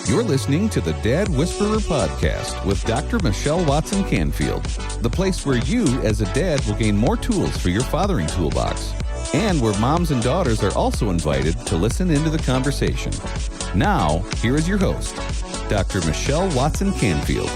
You're listening to the Dad Whisperer podcast with Dr. Michelle Watson Canfield, the place where you, as a dad, will gain more tools for your fathering toolbox, and where moms and daughters are also invited to listen into the conversation. Now, here is your host, Dr. Michelle Watson Canfield.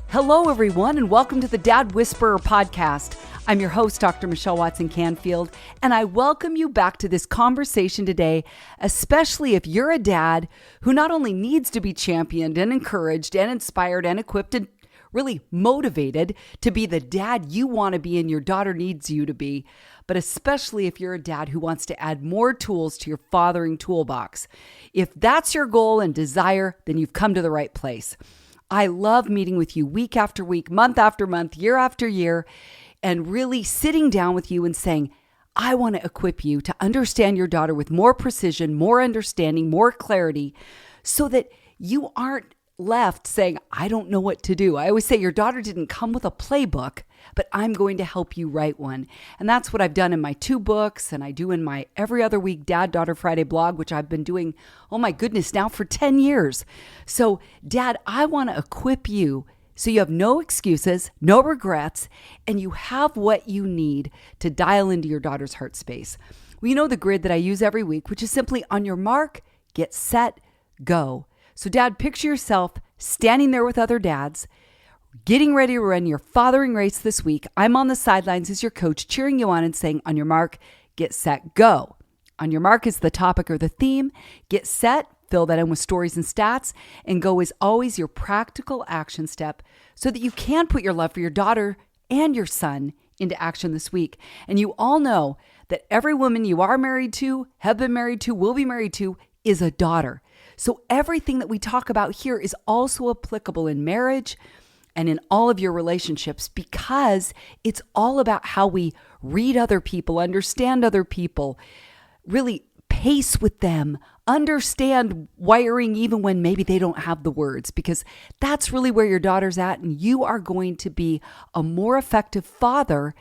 Hello, everyone, and welcome to the Dad Whisperer podcast. I'm your host, Dr. Michelle Watson Canfield, and I welcome you back to this conversation today, especially if you're a dad who not only needs to be championed and encouraged and inspired and equipped and really motivated to be the dad you want to be and your daughter needs you to be, but especially if you're a dad who wants to add more tools to your fathering toolbox. If that's your goal and desire, then you've come to the right place. I love meeting with you week after week, month after month, year after year, and really sitting down with you and saying, I want to equip you to understand your daughter with more precision, more understanding, more clarity, so that you aren't left saying, I don't know what to do. I always say your daughter didn't come with a playbook, but I'm going to help you write one. And that's what I've done in my 2 books, and I do in my every other week Dad Daughter Friday blog, which I've been doing, oh my goodness, now for 10 years. So Dad, I want to equip you so you have no excuses, no regrets, and you have what you need to dial into your daughter's heart space. Well, you know the grid that I use every week, which is simply on your mark, get set, go. So Dad, picture yourself standing there with other dads, getting ready to run your fathering race this week. I'm on the sidelines as your coach, cheering you on and saying, on your mark, get set, go. On your mark is the topic or the theme. Get set, fill that in with stories and stats, and go is always your practical action step so that you can put your love for your daughter and your son into action this week. And you all know that every woman you are married to, have been married to, will be married to, is a daughter. So everything that we talk about here is also applicable in marriage and in all of your relationships, because it's all about how we read other people, understand other people, really pace with them, understand wiring even when maybe they don't have the words, because that's really where your daughter's at, and you are going to be a more effective father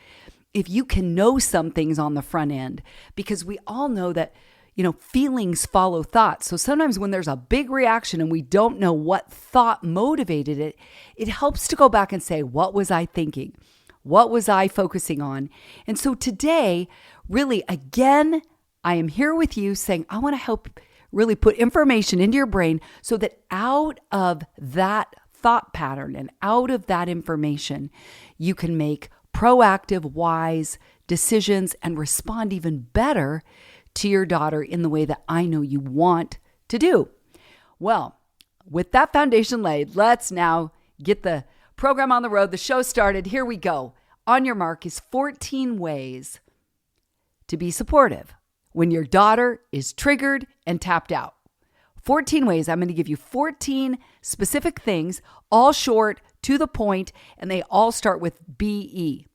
if you can know some things on the front end, because we all know that, feelings follow thoughts. So sometimes when there's a big reaction and we don't know what thought motivated it, it helps to go back and say, what was I thinking? What was I focusing on? And so today, really, again, I am here with you saying, I want to help really put information into your brain so that out of that thought pattern and out of that information, you can make proactive, wise decisions and respond even better to your daughter in the way that I know you want to do. Well, with that foundation laid, let's now get the program on the road, the show started. Here we go. On your mark is 14 ways to be supportive when your daughter is triggered and tapped out. 14 ways. I'm going to give you 14 specific things, all short, to the point, and they all start with B-E.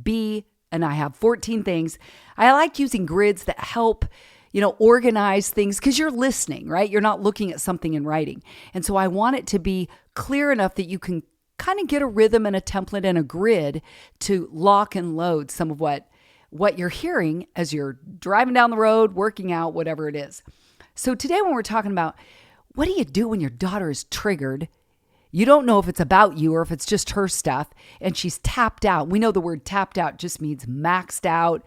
B, and I have 14 things. I like using grids that help, organize things, because you're listening, right? You're not looking at something in writing. And so I want it to be clear enough that you can kind of get a rhythm and a template and a grid to lock and load some of what you're hearing as you're driving down the road, working out, whatever it is. So today when we're talking about what do you do when your daughter is triggered, you don't know if it's about you or if it's just her stuff, and she's tapped out. We know the word tapped out just means maxed out.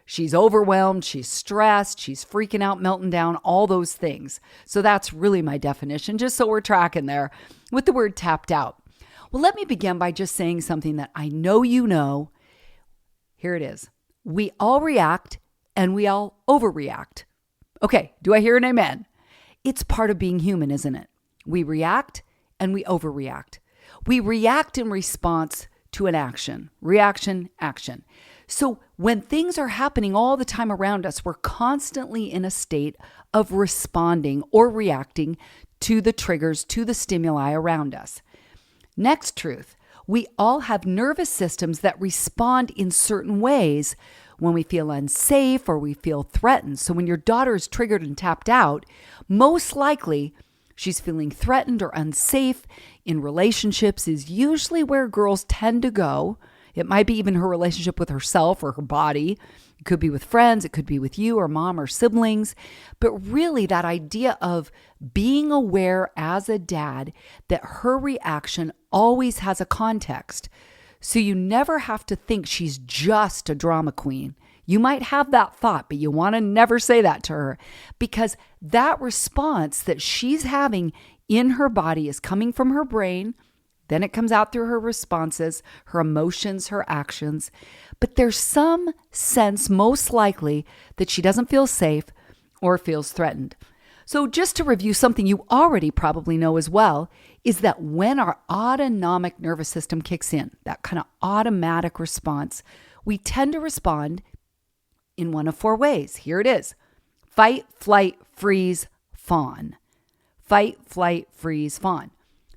She's overwhelmed, she's stressed, she's freaking out, melting down, all those things. So that's really my definition, just so we're tracking there with the word tapped out. Well, let me begin by just saying something that I know you know. Here it is. We all react and we all overreact. Okay, do I hear an amen? It's part of being human, isn't it? We react and we overreact. We react in response to an action. Reaction, action. So when things are happening all the time around us, we're constantly in a state of responding or reacting to the triggers, to the stimuli around us. Next truth, we all have nervous systems that respond in certain ways when we feel unsafe or we feel threatened. So when your daughter is triggered and tapped out, most likely she's feeling threatened or unsafe in relationships is usually where girls tend to go. It might be even her relationship with herself or her body. It could be with friends. It could be with you or mom or siblings. But really that idea of being aware as a dad that her reaction always has a context. So you never have to think she's just a drama queen. You might have that thought, but you want to never say that to her because that response that she's having in her body is coming from her brain. Then it comes out through her responses, her emotions, her actions. But there's some sense, most likely, that she doesn't feel safe or feels threatened. So just to review something you already probably know as well, is that when our autonomic nervous system kicks in, that kind of automatic response, we tend to respond in one of four ways. Here it is. Fight, flight, freeze, fawn. Fight, flight, freeze, fawn.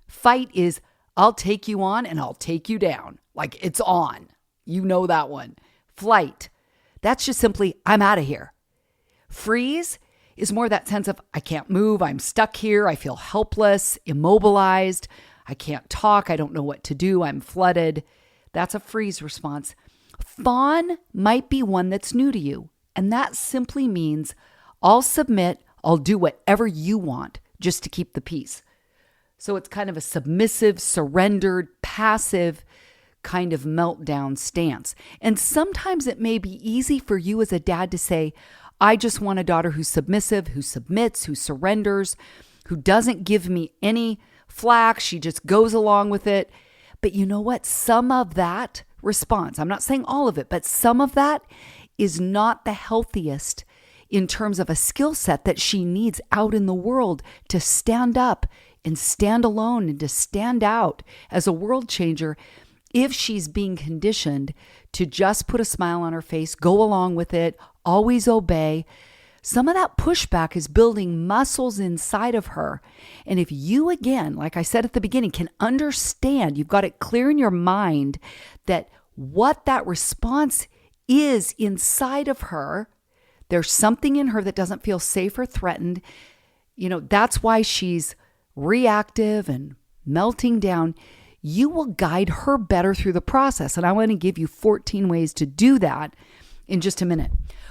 Fight is I'll take you on and I'll take you down. Like it's on. You know that one. Flight. That's just simply I'm out of here. Freeze is more that sense of I can't move. I'm stuck here. I feel helpless, immobilized. I can't talk. I don't know what to do. I'm flooded. That's a freeze response. Fawn might be one that's new to you. And that simply means I'll submit. I'll do whatever you want just to keep the peace. So it's kind of a submissive, surrendered, passive kind of meltdown stance. And sometimes it may be easy for you as a dad to say, I just want a daughter who's submissive, who submits, who surrenders, who doesn't give me any flack. She just goes along with it. But you know what? Some of that response, I'm not saying all of it, but some of that is not the healthiest in terms of a skill set that she needs out in the world to stand up and stand alone and to stand out as a world changer if she's being conditioned to just put a smile on her face, go along with it, always obey. Some of that pushback is building muscles inside of her. And if you, again, like I said at the beginning, can understand, you've got it clear in your mind that what that response is inside of her, there's something in her that doesn't feel safe or threatened. You know, that's why she's reactive and melting down. You will guide her better through the process. And I want to give you 14 ways to do that in just a minute.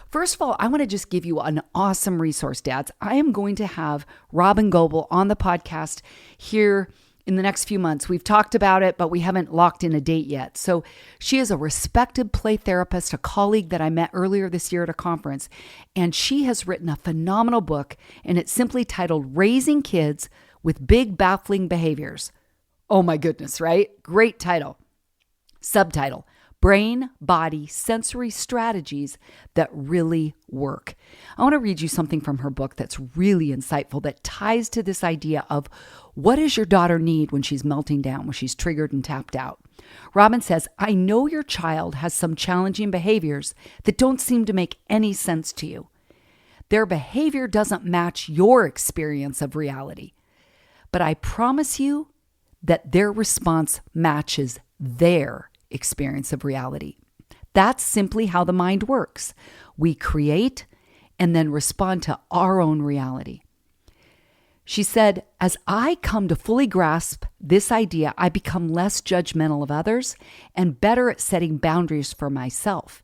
First of all, I want to just give you an awesome resource, dads. I am going to have Robin Goebel on the podcast here in the next few months. We've talked about it, but we haven't locked in a date yet. So she is a respected play therapist, a colleague that I met earlier this year at a conference, and she has written a phenomenal book, and it's simply titled Raising Kids with Big Baffling Behaviors. Oh my goodness, right? Great title. Subtitle, Brain, Body, Sensory Strategies That Really Work. I want to read you something from her book that's really insightful that ties to this idea of what does your daughter need when she's melting down, when she's triggered and tapped out. Robin says, I know your child has some challenging behaviors that don't seem to make any sense to you. Their behavior doesn't match your experience of reality. But I promise you that their response matches their experience of reality. That's simply how the mind works. We create and then respond to our own reality. She said, as I come to fully grasp this idea, I become less judgmental of others and better at setting boundaries for myself.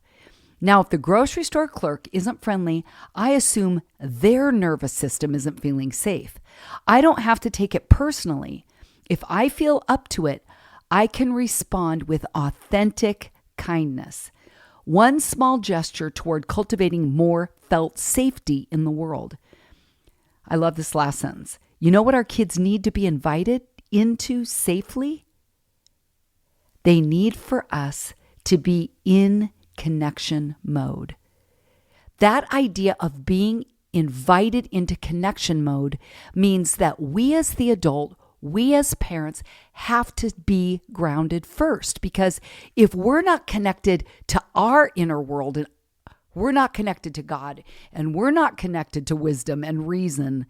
Now, if the grocery store clerk isn't friendly, I assume their nervous system isn't feeling safe. I don't have to take it personally. If I feel up to it, I can respond with authentic kindness. One small gesture toward cultivating more felt safety in the world. I love this last sentence. You know what our kids need to be invited into safely? They need for us to be in connection mode. That idea of being invited into connection mode means that we as the adult, we as parents have to be grounded first, because if we're not connected to our inner world and we're not connected to God and we're not connected to wisdom and reason,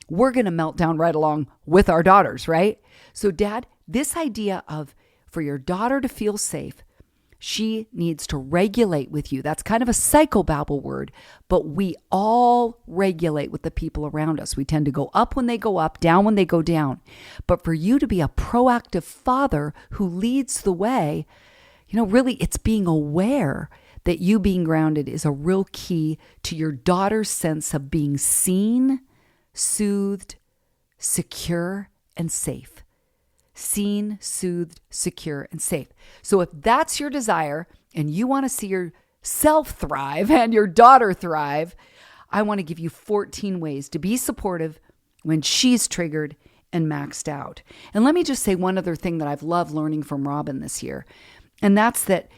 we're going to melt down right along with our daughters, right? So Dad, this idea of for your daughter to feel safe, She needs to regulate with you. That's kind of a psychobabble word, but we all regulate with the people around us. We tend to go up when they go up, down when they go down. But for you to be a proactive father who leads the way, really it's being aware that you being grounded is a real key to your daughter's sense of being seen, soothed, secure, and safe. Seen, soothed, secure, and safe. So if that's your desire and you want to see yourself thrive and your daughter thrive, I want to give you 14 ways to be supportive when she's triggered and maxed out. And let me just say one other thing that I've loved learning from Robin this year, and that's that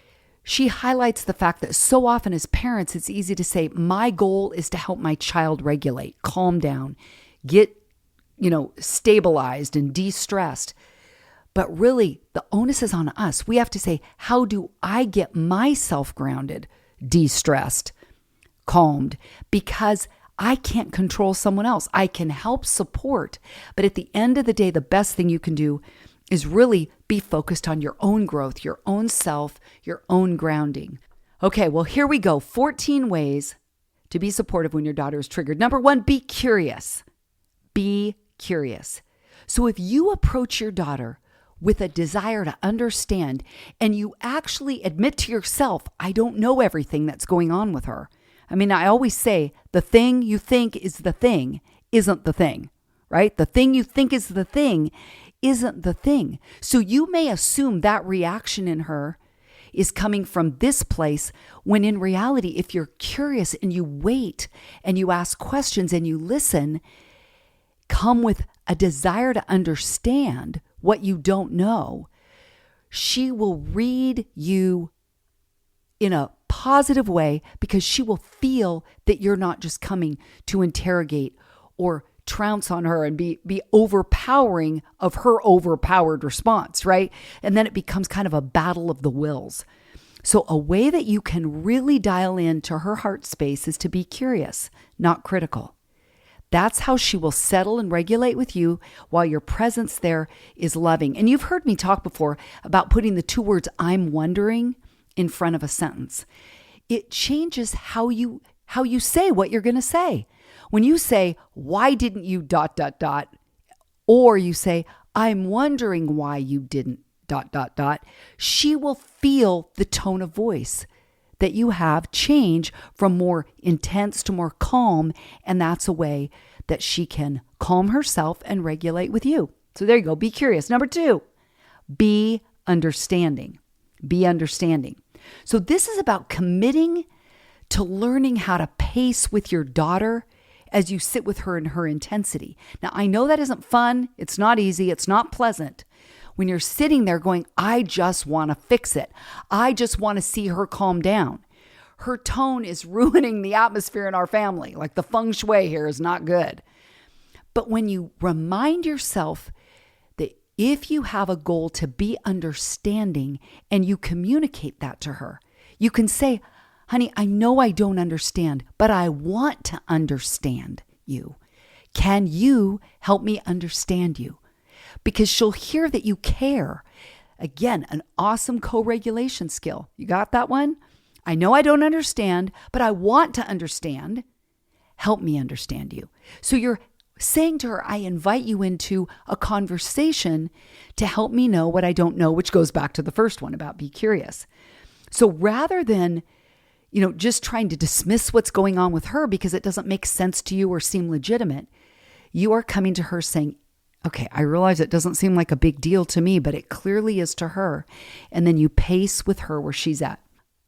she highlights the fact that so often as parents, it's easy to say, my goal is to help my child regulate, calm down, get, stabilized and de-stressed. But really, the onus is on us. We have to say, how do I get myself grounded, de-stressed, calmed? Because I can't control someone else. I can help support. But at the end of the day, the best thing you can do is really be focused on your own growth, your own self, your own grounding. Okay, well, here we go. 14 ways to be supportive when your daughter is triggered. Number 1, be curious. Be curious. So if you approach your daughter with a desire to understand, and you actually admit to yourself, I don't know everything that's going on with her. I always say, the thing you think is the thing isn't the thing, right? The thing you think is the thing isn't the thing. So you may assume that reaction in her is coming from this place, when in reality, if you're curious and you wait and you ask questions and you listen, come with a desire to understand what you don't know, she will read you in a positive way because she will feel that you're not just coming to interrogate or trounce on her and be overpowering of her overpowered response, right? And then it becomes kind of a battle of the wills. So a way that you can really dial into her heart space is to be curious, not critical. That's how she will settle and regulate with you while your presence there is loving. And you've heard me talk before about putting the 2 words, I'm wondering, in front of a sentence. It changes how you say what you're going to say. When you say, why didn't you ... or you say, I'm wondering why you didn't ... she will feel the tone of voice that you have change from more intense to more calm, and that's a way that she can calm herself and regulate with you. So there you go. Be curious. Number 2, be understanding. Be understanding. So this is about committing to learning how to pace with your daughter as you sit with her in her intensity. Now, I know that isn't fun. It's not easy. It's not pleasant. When you're sitting there going, I just want to fix it. I just want to see her calm down. Her tone is ruining the atmosphere in our family. Like the feng shui here is not good. But when you remind yourself that if you have a goal to be understanding and you communicate that to her, you can say, honey, I know I don't understand, but I want to understand you. Can you help me understand you? Because she'll hear that you care. Again, an awesome co-regulation skill. You got that one? I know I don't understand, but I want to understand. Help me understand you. So you're saying to her, I invite you into a conversation to help me know what I don't know, which goes back to the first one about be curious. So rather than, just trying to dismiss what's going on with her because it doesn't make sense to you or seem legitimate, you are coming to her saying, okay, I realize it doesn't seem like a big deal to me, but it clearly is to her. And then you pace with her where she's at.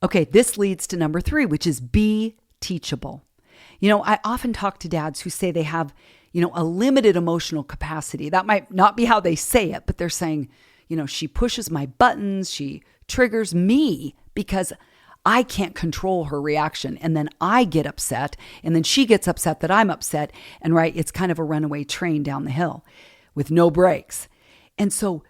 Okay, this leads to number 3, which is be teachable. I often talk to dads who say they have, a limited emotional capacity. That might not be how they say it, but they're saying, she pushes my buttons, she triggers me because I can't control her reaction. And then I get upset, and then she gets upset that I'm upset. And right, it's kind of a runaway train down the hill with no brakes. And so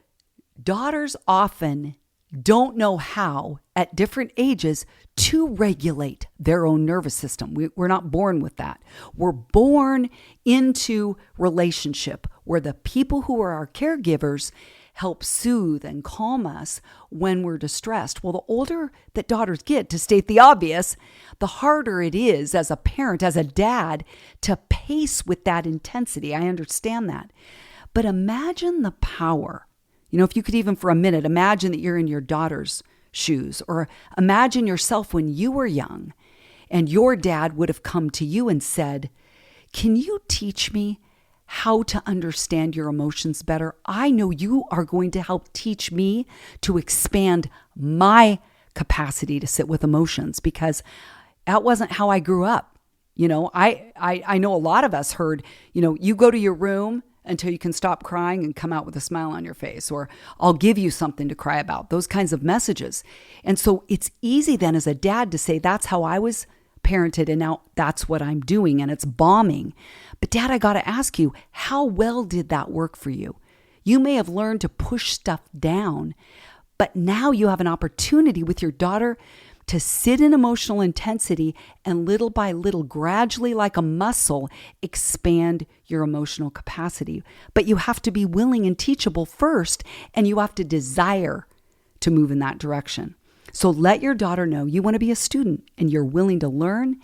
daughters often don't know how, at different ages, to regulate their own nervous system. We're not born with that. We're born into relationship where the people who are our caregivers help soothe and calm us when we're distressed. Well, the older that daughters get, to state the obvious, the harder it is as a parent, as a dad, to pace with that intensity. I understand that. But imagine the power. If you could even for a minute imagine that you're in your daughter's shoes, or imagine yourself when you were young and your dad would have come to you and said, "Can you teach me how to understand your emotions better? I know you are going to help teach me to expand my capacity to sit with emotions," because that wasn't how I grew up. I know a lot of us heard, you go to your room until you can stop crying and come out with a smile on your face, or I'll give you something to cry about, those kinds of messages. And so it's easy then as a dad to say, that's how I was parented and now that's what I'm doing, and it's bombing. But Dad, I got to ask you, how well did that work for you? You may have learned to push stuff down, but now you have an opportunity with your daughter to sit in emotional intensity and little by little, gradually like a muscle, expand your emotional capacity. But you have to be willing and teachable first, and you have to desire to move in that direction. So let your daughter know you want to be a student and you're willing to learn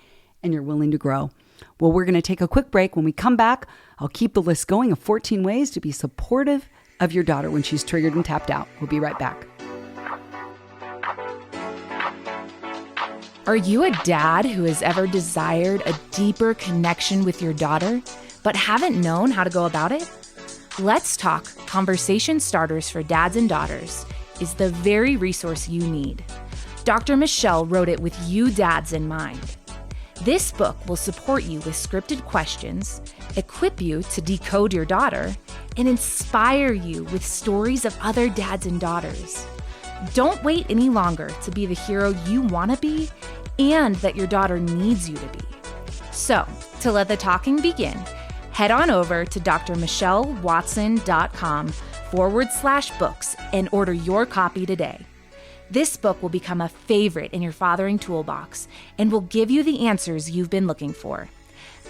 and you're willing to grow. Well, we're going to take a quick break. When we come back, I'll keep the list going of 14 ways to be supportive of your daughter when she's triggered and tapped out. We'll be right back. Are you a dad who has ever desired a deeper connection with your daughter, but haven't known how to go about it? Let's Talk Conversation Starters for Dads and Daughters is the very resource you need. Dr. Michelle wrote it with you dads in mind. This book will support you with scripted questions, equip you to decode your daughter, and inspire you with stories of other dads and daughters. Don't wait any longer to be the hero you want to be and that your daughter needs you to be. So, to let the talking begin, head on over to drmichellewatson.com/books and order your copy today. This book will become a favorite in your fathering toolbox and will give you the answers you've been looking for.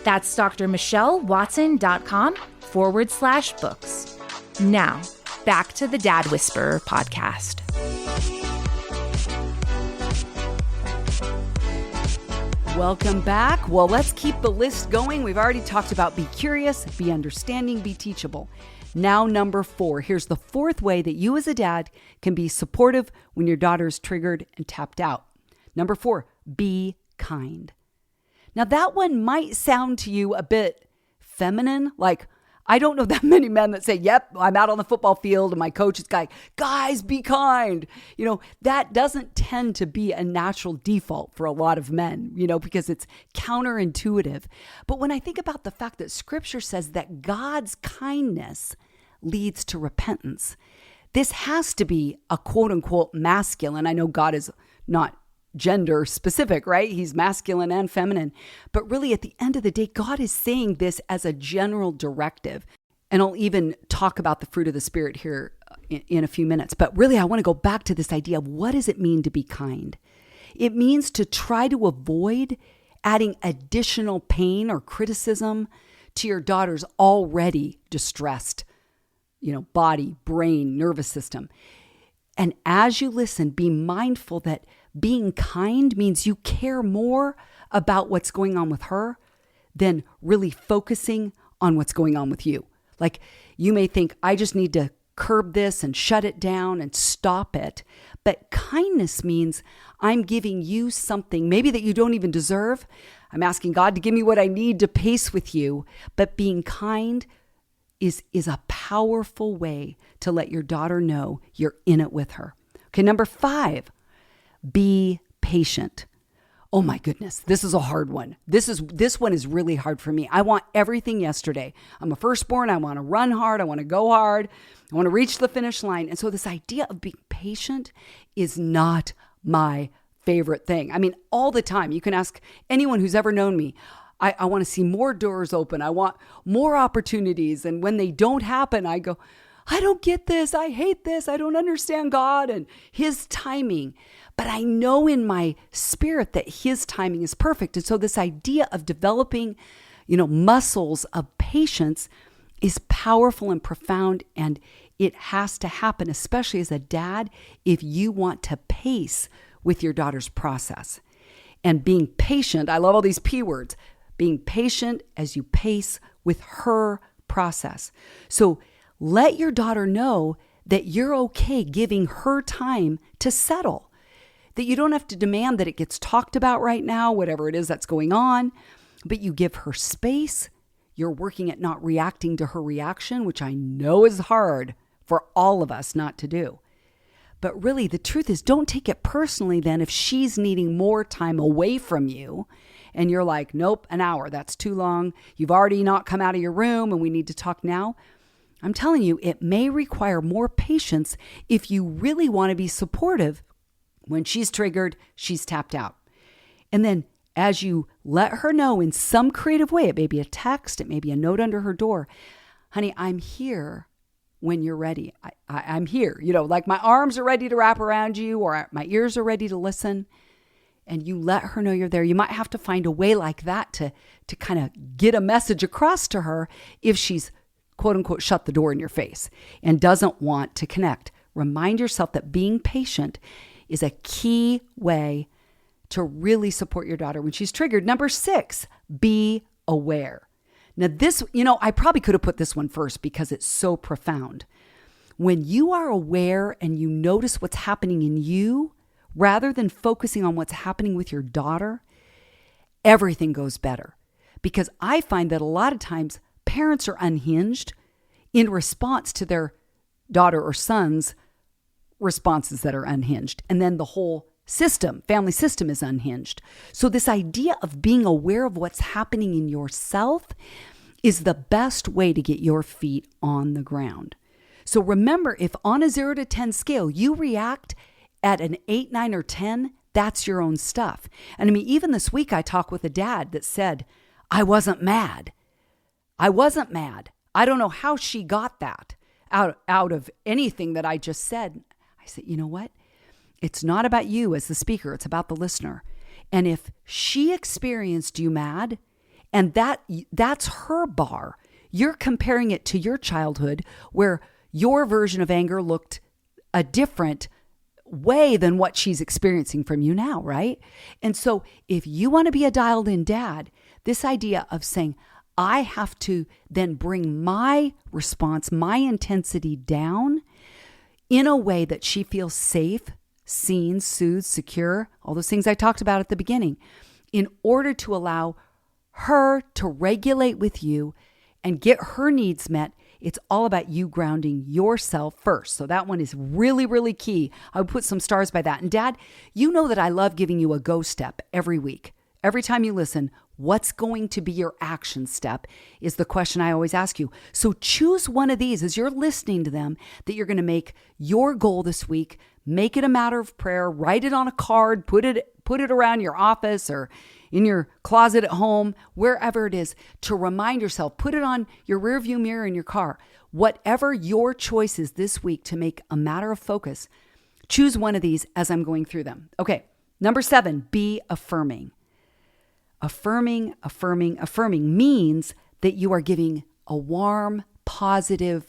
That's drmichellewatson.com/books. Now, back to the Dad Whisperer podcast. Welcome back. Well, let's keep the list going. We've already talked about be curious, be understanding, be teachable. Now, number 4. Here's the 4th way that you as a dad can be supportive when your daughter is triggered and tapped out. Number 4, be kind. Now, that one might sound to you a bit feminine, like, I don't know that many men that say, yep, I'm out on the football field and my coach is like, guys, be kind. That doesn't tend to be a natural default for a lot of men, because it's counterintuitive. But when I think about the fact that Scripture says that God's kindness leads to repentance, this has to be a quote unquote masculine. I know God is not gender specific, right? He's masculine and feminine. But really, at the end of the day, God is saying this as a general directive. And I'll even talk about the fruit of the Spirit here in a few minutes. But really, I want to go back to this idea of what does it mean to be kind? It means to try to avoid adding additional pain or criticism to your daughter's already distressed, body, brain, nervous system. And as you listen, be mindful that being kind means you care more about what's going on with her than really focusing on what's going on with you. Like, you may think, I just need to curb this and shut it down and stop it. But kindness means I'm giving you something maybe that you don't even deserve. I'm asking God to give me what I need to pace with you. But being kind is a powerful way to let your daughter know you're in it with her. Okay, number 5. Be patient. Oh my goodness, this is a hard one. This one is really hard for me. I want everything yesterday. I'm a firstborn. I want to run hard. I want to go hard. I want to reach the finish line. And so this idea of being patient is not my favorite thing. I mean, all the time. You can ask anyone who's ever known me. I want to see more doors open. I want more opportunities. And when they don't happen, I go, I don't get this. I hate this. I don't understand God and His timing. But I know in my spirit that His timing is perfect. And so this idea of developing, muscles of patience is powerful and profound. And It has to happen, especially as a dad, if you want to pace with your daughter's process. And being patient, I love all these P words, being patient as you pace with her process. So let your daughter know that you're okay giving her time to settle, that you don't have to demand that it gets talked about right now, whatever it is that's going on, but you give her space. You're working at not reacting to her reaction, which I know is hard for all of us not to do. But really, the truth is, don't take it personally then if she's needing more time away from you and you're like, nope, an hour, that's too long. You've already not come out of your room and we need to talk now. I'm telling you, it may require more patience if you really want to be supportive. When she's triggered, she's tapped out. And then as you let her know in some creative way, it may be a text, it may be a note under her door, honey, I'm here when you're ready. I'm here, like my arms are ready to wrap around you or my ears are ready to listen. And you let her know you're there. You might have to find a way like that to kind of get a message across to her if she's quote unquote shut the door in your face and doesn't want to connect. Remind yourself that being patient is a key way to really support your daughter when she's triggered. Number 6, be aware. Now this, I probably could have put this one first because it's so profound. When you are aware and you notice what's happening in you, rather than focusing on what's happening with your daughter, everything goes better. Because I find that a lot of times parents are unhinged in response to their daughter or son's responses that are unhinged. And then the whole family system is unhinged. So this idea of being aware of what's happening in yourself is the best way to get your feet on the ground. So remember, if on a 0 to 10 scale, you react at an 8, 9, or 10, that's your own stuff. And I mean, even this week I talked with a dad that said, I wasn't mad. I wasn't mad. I don't know how she got that out of anything that I just said. I said, you know what? It's not about you as the speaker. It's about the listener. And if she experienced you mad, and that's her bar, you're comparing it to your childhood where your version of anger looked a different way than what she's experiencing from you now, right? And so if you want to be a dialed in dad, this idea of saying, I have to then bring my response, my intensity down in a way that she feels safe, seen, soothed, secure, all those things I talked about at the beginning, in order to allow her to regulate with you and get her needs met. It's all about you grounding yourself first. So that one is really, really key. I would put some stars by that. And Dad, you know that I love giving you a go step every week. Every time you listen, what's going to be your action step is the question I always ask you. So choose one of these as you're listening to them that you're going to make your goal this week. Make it a matter of prayer. Write it on a card. Put it around your office or in your closet at home, wherever it is, to remind yourself. Put it on your rearview mirror in your car. Whatever your choice is this week to make a matter of focus, choose one of these as I'm going through them. Okay, number 7, be affirming. Affirming means that you are giving a warm, positive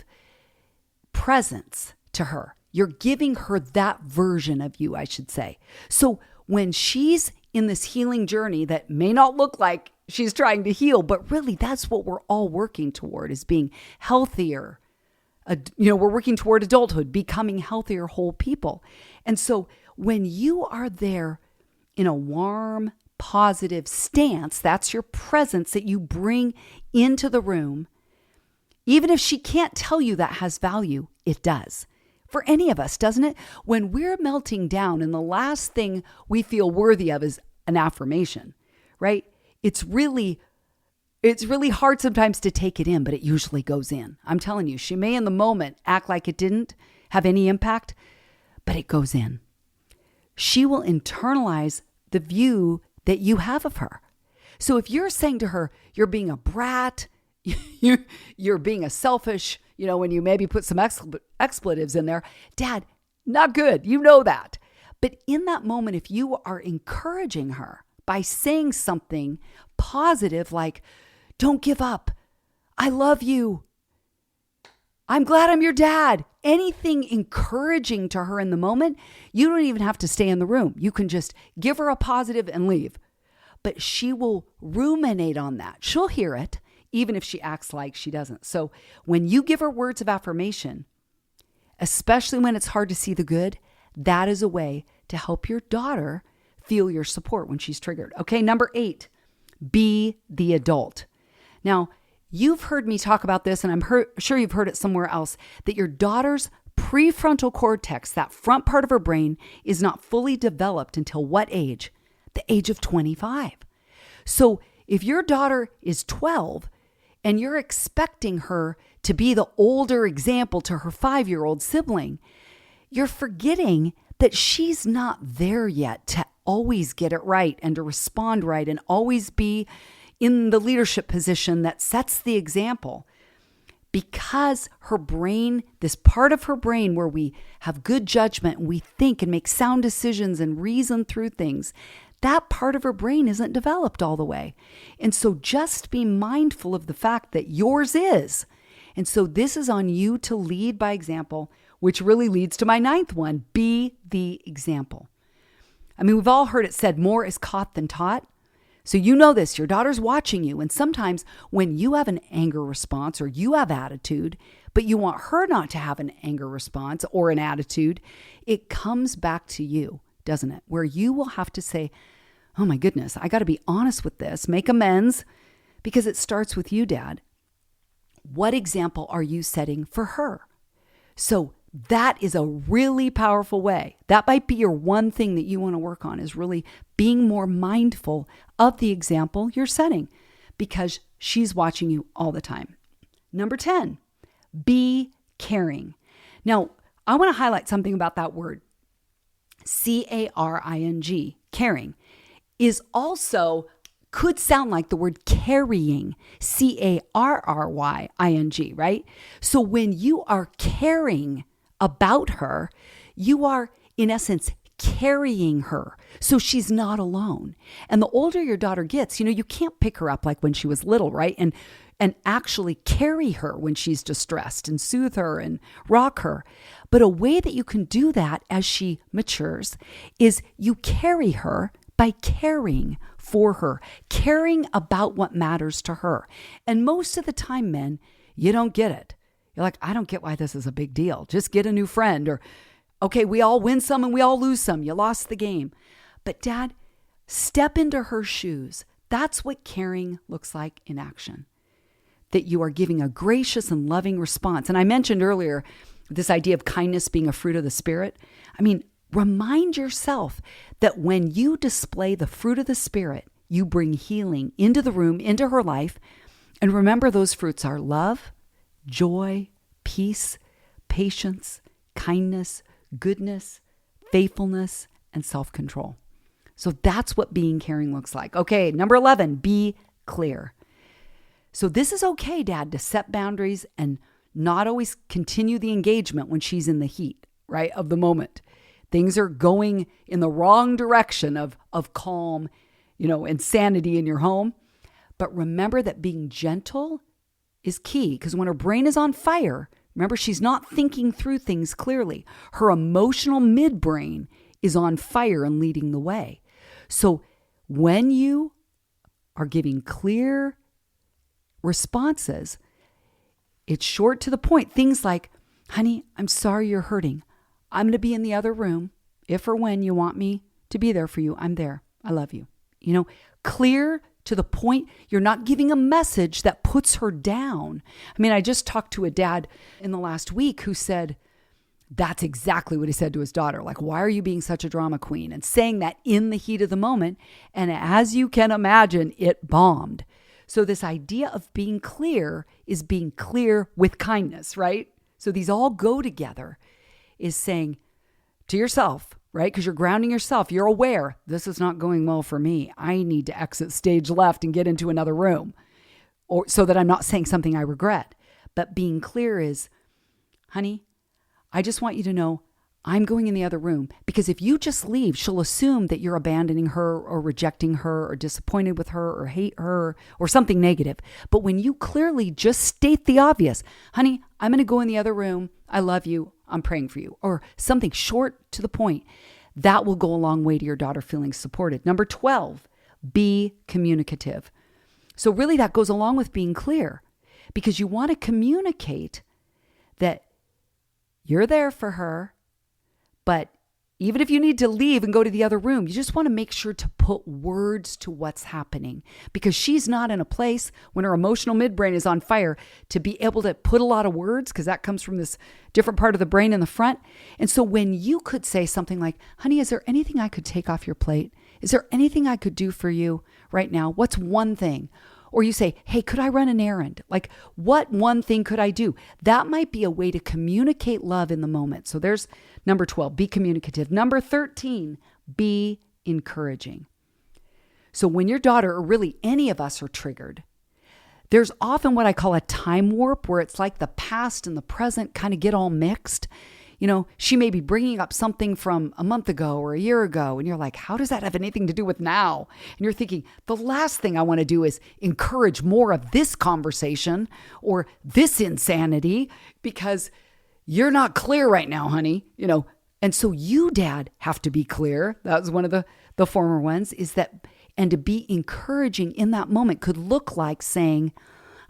presence to her. You're giving her that version of you, I should say. So when she's in this healing journey that may not look like she's trying to heal, but really that's what we're all working toward, is being healthier. We're working toward adulthood, becoming healthier whole people. And so when you are there in a warm, positive stance, that's your presence that you bring into the room. Even if she can't tell you that has value, it does. For any of us, doesn't it? When we're melting down and the last thing we feel worthy of is an affirmation, right? It's really hard sometimes to take it in, but it usually goes in. I'm telling you, she may in the moment act like it didn't have any impact, but it goes in. She will internalize the view that you have of her. So if you're saying to her, you're being a brat, you're being a selfish, when you maybe put some expletives in there, Dad, not good. You know that. But in that moment, if you are encouraging her by saying something positive like, don't give up. I love you. I'm glad I'm your dad. Anything encouraging to her in the moment, you don't even have to stay in the room. You can just give her a positive and leave. But she will ruminate on that. She'll hear it, even if she acts like she doesn't. So when you give her words of affirmation, especially when it's hard to see the good, that is a way to help your daughter feel your support when she's triggered. Okay, number 8, be the adult. Now, you've heard me talk about this, and I'm sure you've heard it somewhere else, that your daughter's prefrontal cortex, that front part of her brain, is not fully developed until what age? The age of 25. So if your daughter is 12 and you're expecting her to be the older example to her 5-year-old sibling, you're forgetting that she's not there yet to always get it right and to respond right and always be in the leadership position that sets the example. Because her brain, this part of her brain where we have good judgment and we think and make sound decisions and reason through things, that part of her brain isn't developed all the way. And so just be mindful of the fact that yours is. And so this is on you to lead by example, which really leads to my 9th one, be the example. I mean, we've all heard it said, more is caught than taught. So you know this, your daughter's watching you. And sometimes when you have an anger response or you have attitude, but you want her not to have an anger response or an attitude, it comes back to you, doesn't it? Where you will have to say, oh my goodness, I got to be honest with this, make amends, because it starts with you, Dad. What example are you setting for her? So that is a really powerful way. That might be your one thing that you want to work on, is really being more mindful of the example you're setting, because she's watching you all the time. Number 10, be caring. Now, I want to highlight something about that word. C-A-R-I-N-G, caring, is also, could sound like the word carrying, C-A-R-R-Y-I-N-G, right? So when you are caring about her, you are, in essence, carrying her so she's not alone. And the older your daughter gets, you can't pick her up like when she was little, right? And actually carry her when she's distressed and soothe her and rock her. But a way that you can do that as she matures is you carry her by caring for her, caring about what matters to her. And most of the time, men, you don't get it. You're like, I don't get why this is a big deal. Just get a new friend. Or, okay, we all win some and we all lose some. You lost the game. But Dad, step into her shoes. That's what caring looks like in action. That you are giving a gracious and loving response. And I mentioned earlier this idea of kindness being a fruit of the Spirit. I mean, remind yourself that when you display the fruit of the Spirit, you bring healing into the room, into her life. And remember, those fruits are love, joy, peace, patience, kindness, goodness, faithfulness, and self-control. So that's what being caring looks like. Okay, number 11, be clear. So this is okay, Dad, to set boundaries and not always continue the engagement when she's in the heat, right, of the moment. Things are going in the wrong direction of calm, and sanity in your home. But remember that being gentle is key, because when her brain is on fire, remember, she's not thinking through things clearly. Her emotional midbrain is on fire and leading the way. So when you are giving clear responses, it's short to the point. Things like, honey, I'm sorry you're hurting. I'm going to be in the other room. If or when you want me to be there for you, I'm there. I love you. Clear to the point. You're not giving a message that puts her down. I mean, I just talked to a dad in the last week who said, that's exactly what he said to his daughter. Like, why are you being such a drama queen? And saying that in the heat of the moment. And as you can imagine, it bombed. So this idea of being clear is being clear with kindness, right? So these all go together, is saying to yourself, right? Because you're grounding yourself. You're aware, this is not going well for me. I need to exit stage left and get into another room, or so that I'm not saying something I regret. But being clear is, honey, I just want you to know I'm going in the other room. Because if you just leave, she'll assume that you're abandoning her or rejecting her or disappointed with her or hate her or something negative. But when you clearly just state the obvious, honey, I'm going to go in the other room. I love you. I'm praying for you. Or something short to the point, that will go a long way to your daughter feeling supported. Number 12, be communicative. So really that goes along with being clear, because you want to communicate that you're there for her, but even if you need to leave and go to the other room, you just want to make sure to put words to what's happening, because she's not in a place when her emotional midbrain is on fire to be able to put a lot of words, because that comes from this different part of the brain in the front. And so when you could say something like, honey, is there anything I could take off your plate? Is there anything I could do for you right now? What's one thing? Or you say, hey, could I run an errand? Like, what one thing could I do? That might be a way to communicate love in the moment. So there's number 12, be communicative. Number 13, be encouraging. So when your daughter, or really any of us, are triggered, there's often what I call a time warp, where it's like the past and the present kind of get all mixed. You know, she may be bringing up something from a month ago or a year ago, and you're like, how does that have anything to do with now? And you're thinking, the last thing I want to do is encourage more of this conversation or this insanity, because you're not clear right now, honey. You know, and so you, dad, have to be clear. That was one of the former ones, is that, and to be encouraging in that moment could look like saying,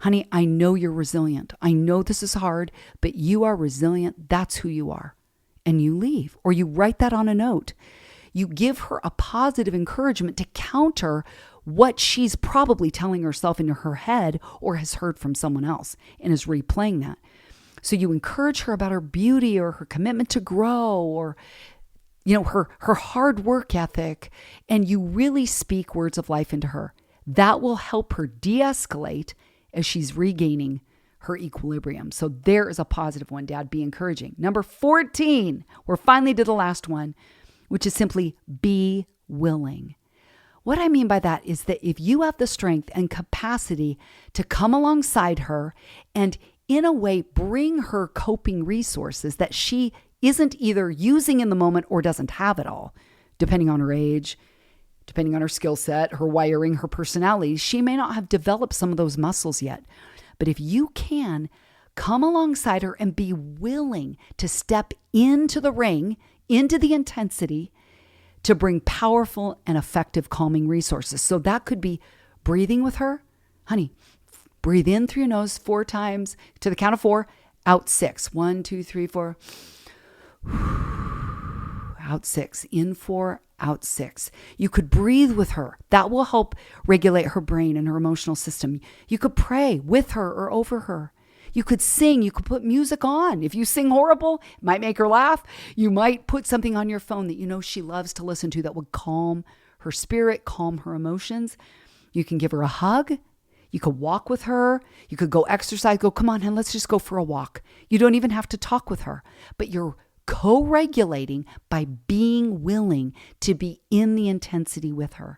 honey, I know you're resilient. I know this is hard, but you are resilient. That's who you are. And you leave, or you write that on a note. You give her a positive encouragement to counter what she's probably telling herself in her head or has heard from someone else and is replaying that. So you encourage her about her beauty or her commitment to grow, or you know, her hard work ethic, and you really speak words of life into her. That will help her de-escalate as she's regaining her equilibrium. So there is a positive one, Dad. Be encouraging. Number 14, we're finally to the last one, which is simply be willing. What I mean by that is that if you have the strength and capacity to come alongside her and in a way bring her coping resources that she isn't either using in the moment or doesn't have at all, depending on her age, depending on her skill set, her wiring, her personality, she may not have developed some of those muscles yet. But if you can come alongside her and be willing to step into the ring, into the intensity, to bring powerful and effective calming resources. So that could be breathing with her. Honey, breathe in through your nose 4 times to the count of 4, out 6. 1, 2, 3, 4. Out 6. In 4, out 6. You could breathe with her. That will help regulate her brain and her emotional system. You could pray with her or over her. You could sing. You could put music on. If you sing horrible, it might make her laugh. You might put something on your phone that you know she loves to listen to that would calm her spirit, calm her emotions. You can give her a hug. You could walk with her. You could go exercise. Go, come on, honey, let's just go for a walk. You don't even have to talk with her, but you're co-regulating by being willing to be in the intensity with her.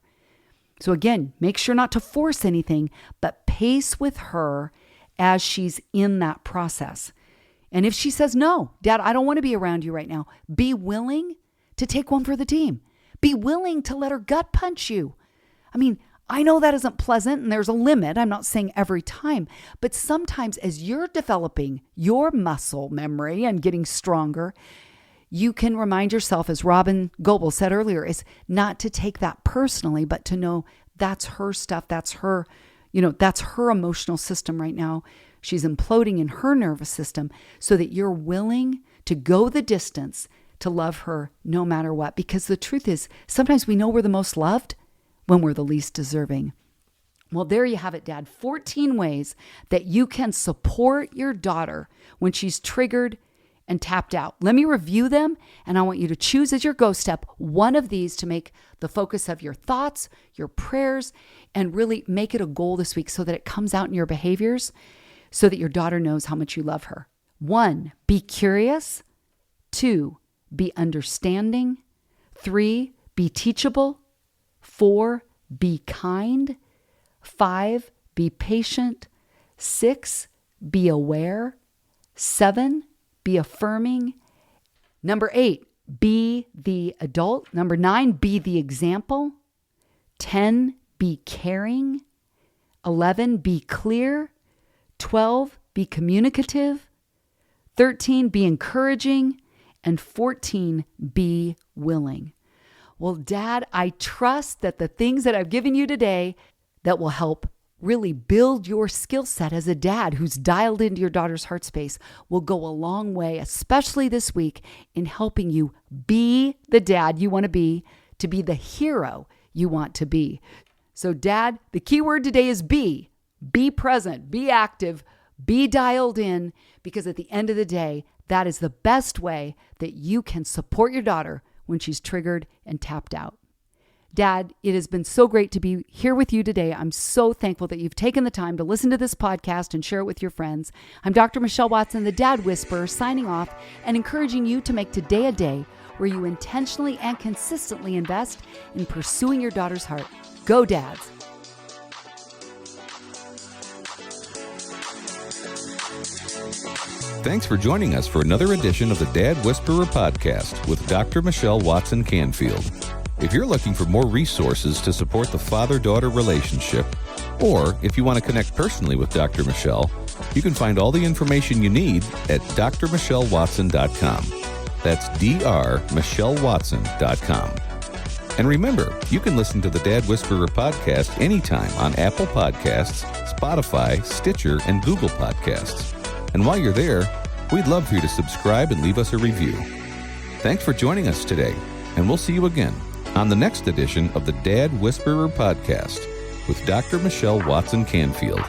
So again, make sure not to force anything, but pace with her as she's in that process. And if she says, no, Dad, I don't want to be around you right now, be willing to take one for the team. Be willing to let her gut punch you. I mean, I know that isn't pleasant and there's a limit. I'm not saying every time, but sometimes as you're developing your muscle memory and getting stronger, you can remind yourself, as Robin Goebel said earlier, is not to take that personally, but to know that's her stuff. That's her, that's her emotional system right now. She's imploding in her nervous system, so that you're willing to go the distance to love her no matter what. Because the truth is, sometimes we know we're the most loved when we're the least deserving. Well, there you have it, Dad. 14 ways that you can support your daughter when she's triggered and tapped out. Let me review them, and I want you to choose as your go step one of these to make the focus of your thoughts, your prayers, and really make it a goal this week so that it comes out in your behaviors so that your daughter knows how much you love her. 1, be curious. 2, be understanding. 3, be teachable. 4, be kind. 5, be patient. 6, be aware. 7, be affirming. Number 8, be the adult. Number 9, be the example. 10, be caring. 11, be clear. 12, be communicative. 13, be encouraging. And 14, be willing. Well, Dad, I trust that the things that I've given you today that will help really build your skill set as a dad who's dialed into your daughter's heart space will go a long way, especially this week, in helping you be the dad you want to be the hero you want to be. So, Dad, the key word today is be. Be present, be active, be dialed in, because at the end of the day, that is the best way that you can support your daughter when she's triggered and tapped out. Dad, it has been so great to be here with you today. I'm so thankful that you've taken the time to listen to this podcast and share it with your friends. I'm Dr. Michelle Watson, the Dad Whisperer, signing off and encouraging you to make today a day where you intentionally and consistently invest in pursuing your daughter's heart. Go, Dads. Thanks for joining us for another edition of the Dad Whisperer podcast with Dr. Michelle Watson Canfield. If you're looking for more resources to support the father-daughter relationship, or if you want to connect personally with Dr. Michelle, you can find all the information you need at drmichellewatson.com. That's drmichellewatson.com. And remember, you can listen to the Dad Whisperer podcast anytime on Apple Podcasts, Spotify, Stitcher, and Google Podcasts. And while you're there, we'd love for you to subscribe and leave us a review. Thanks for joining us today, and we'll see you again on the next edition of the Dad Whisperer podcast with Dr. Michelle Watson Canfield.